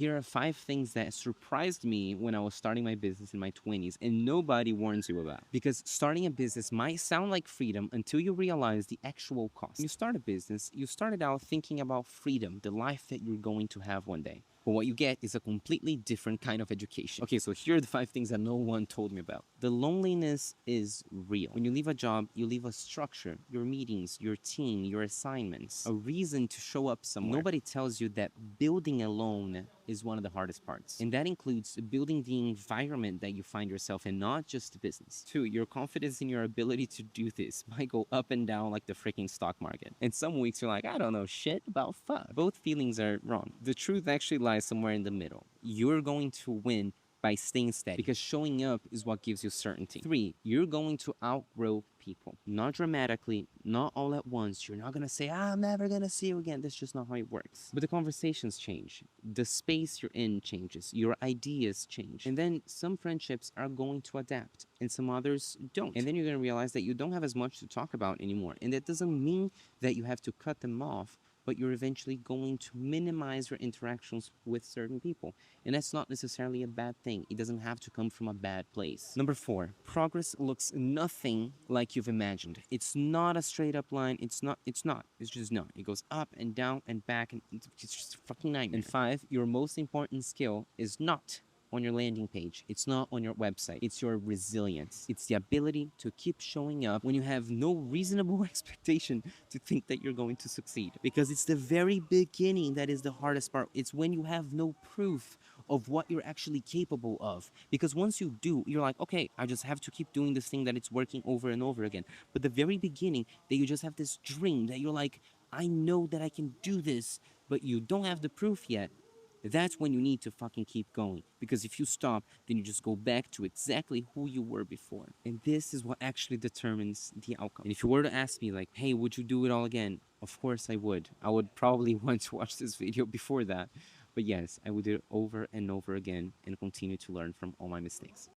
Here are 5 things that surprised me when I was starting my business in my 20s and nobody warns you about. Because starting a business might sound like freedom until you realize the actual cost. When you start a business, you started out thinking about freedom, the life that you're going to have one day. But what you get is a completely different kind of education. Okay, so here are the 5 things that no one told me about. The loneliness is real. When you leave a job, you leave a structure, your meetings, your team, your assignments, a reason to show up somewhere. Nobody tells you that building alone is one of the hardest parts. And that includes building the environment that you find yourself in, not just the business. 2, your confidence in your ability to do this might go up and down like the freaking stock market. And some weeks you're like, I don't know shit about fuck. Both feelings are wrong. The truth actually lies somewhere in the middle. You're going to win by staying steady, because showing up is what gives you certainty. 3, you're going to outgrow people. Not dramatically, not all at once. You're not gonna say, I'm never gonna see you again. That's just not how it works. But the conversations change. The space you're in changes. Your ideas change. And then some friendships are going to adapt and some others don't. And then you're gonna realize that you don't have as much to talk about anymore. And that doesn't mean that you have to cut them off, but you're eventually going to minimize your interactions with certain people. And that's not necessarily a bad thing. It doesn't have to come from a bad place. Number 4, progress looks nothing like you've imagined. It's not a straight up line. It's just not. It goes up and down and back, and it's just a fucking nightmare. And 5, your most important skill is not on your landing page. It's not on your website. It's your resilience. It's the ability to keep showing up when you have no reasonable expectation to think that you're going to succeed. Because it's the very beginning that is the hardest part. It's when you have no proof of what you're actually capable of. Because once you do, you're like, okay, I just have to keep doing this thing that it's working over and over again. But the very beginning that you just have this dream that you're like, I know that I can do this, but you don't have the proof yet, that's when you need to fucking keep going. Because if you stop, then you just go back to exactly who you were before. And this is what actually determines the outcome. And if you were to ask me like, hey, would you do it all again? Of course I would. I would probably want to watch this video before that. But yes, I would do it over and over again and continue to learn from all my mistakes.